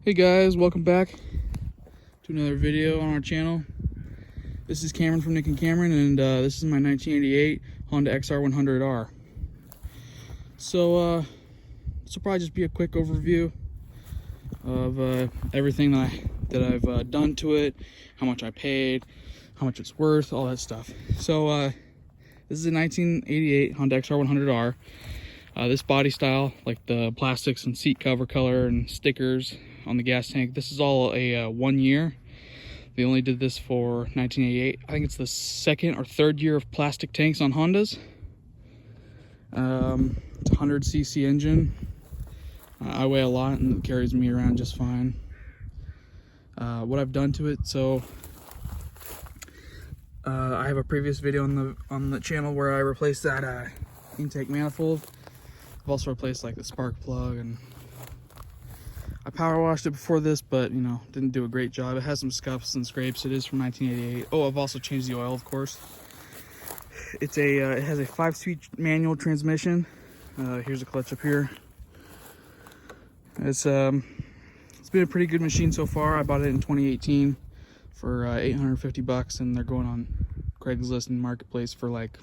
Hey guys, welcome back to another video on our channel. This is Cameron from Nick and Cameron, and this is my 1988 Honda XR100R. So this will probably just be a quick overview of everything that I've done to it, how much I paid, how much it's worth, all that stuff. So this is a 1988 Honda XR100R. This body style, like the plastics and seat cover color and stickers on the gas tank, this is all a 1 year. They only did this for 1988. I think it's the second or third year of plastic tanks on Hondas. It's a 100cc engine. I weigh a lot and it carries me around just fine. What I've done to it, so I have a previous video on the channel where I replaced that intake manifold. I've also replaced like the spark plug, and I power washed it before this, but you know, didn't do a great job. It has some scuffs and scrapes. It is from 1988. Oh, I've also changed the oil, of course. It has a 5-speed manual transmission. Here's a clutch up here. It's been a pretty good machine so far. I bought it in 2018 for $850, and they're going on Craigslist and Marketplace for like,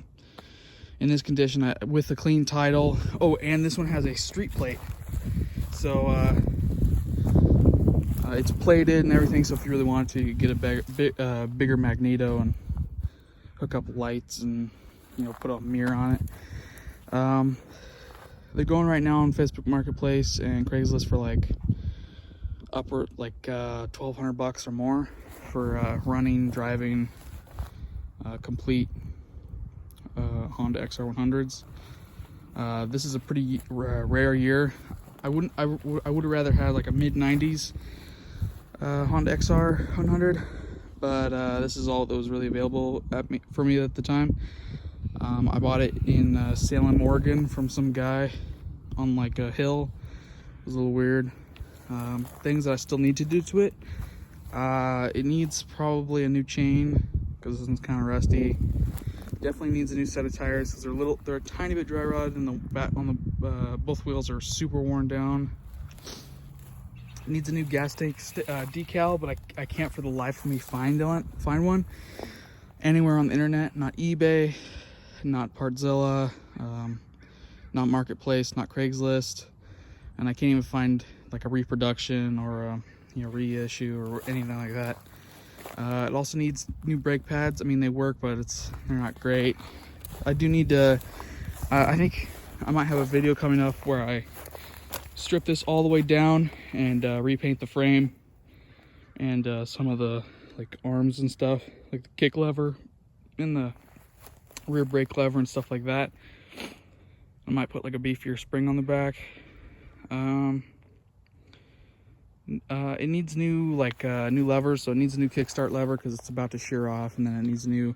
in this condition, with a clean title. Oh, and this one has a street plate, so it's plated and everything. So if you really wanted to, you could get a bigger magneto and hook up lights and, you know, put a mirror on it. They're going right now on Facebook Marketplace and Craigslist for like upward like $1,200 or more for running, driving, complete Honda XR100s. This is a pretty rare year. I would have rather had like a mid-90s Honda XR100, but this is all that was really available for me at the time. I bought it in Salem, Oregon from some guy on like a hill. It was a little weird. Things that I still need to do to it. It needs probably a new chain because this one's kind of rusty. Definitely needs a new set of tires because they're a tiny bit dry rotted, and the back on the both wheels are super worn down. It needs a new gas tank decal, but I can't for the life of me find one anywhere on the internet. Not eBay, not Partzilla, not Marketplace, not Craigslist, and I can't even find like a reproduction or a reissue or anything like that. It also needs new brake pads. I mean, they work, but they're not great. I do need to, I think I might have a video coming up where I strip this all the way down and repaint the frame and some of the like arms and stuff, like the kick lever and the rear brake lever and stuff like that. I might put like a beefier spring on the back. It needs new new levers, so it needs a new kickstart lever because it's about to shear off, and then it needs a new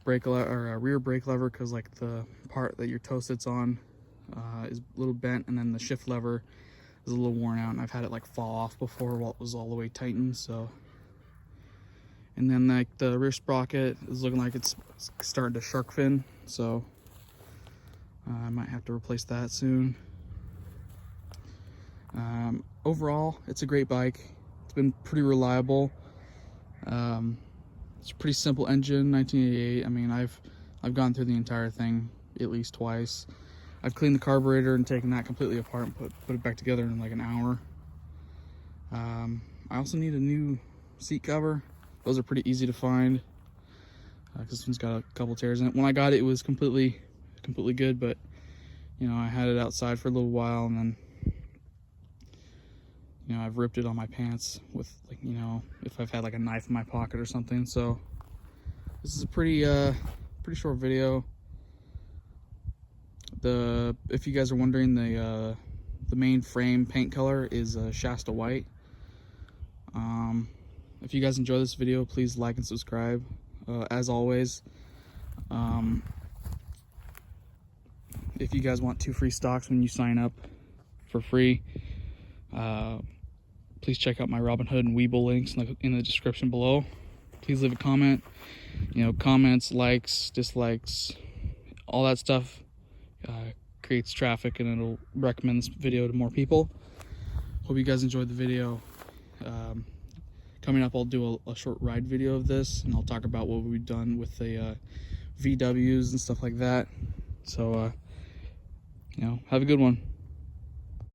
brake lever or rear brake lever because like the part that your toe sits on is a little bent, and then the shift lever is a little worn out, and I've had it like fall off before while it was all the way tightened. So, and then like the rear sprocket is looking like it's starting to shark fin, so I might have to replace that soon. Overall, it's a great bike. It's been pretty reliable. It's a pretty simple engine, 1988. I mean, I've gone through the entire thing at least twice. I've cleaned the carburetor and taken that completely apart and put it back together in like an hour. I also need a new seat cover. Those are pretty easy to find because this one's got a couple tears in it. When I got it, it was completely good, but you know, I had it outside for a little while, and then you know, I've ripped it on my pants with, like, you know, if I've had like a knife in my pocket or something. So this is a pretty short video. If you guys are wondering, the main frame paint color is Shasta white. If you guys enjoy this video, please like and subscribe. As always, if you guys want 2 free stocks when you sign up for free, please check out my Robinhood and Webull links in the description below. Please leave a comment. You know, comments, likes, dislikes, all that stuff creates traffic, and it'll recommend this video to more people. hope you guys enjoyed the video. Coming up, I'll do a short ride video of this, and I'll talk about what we've done with the VWs and stuff like that. So, you know, have a good one.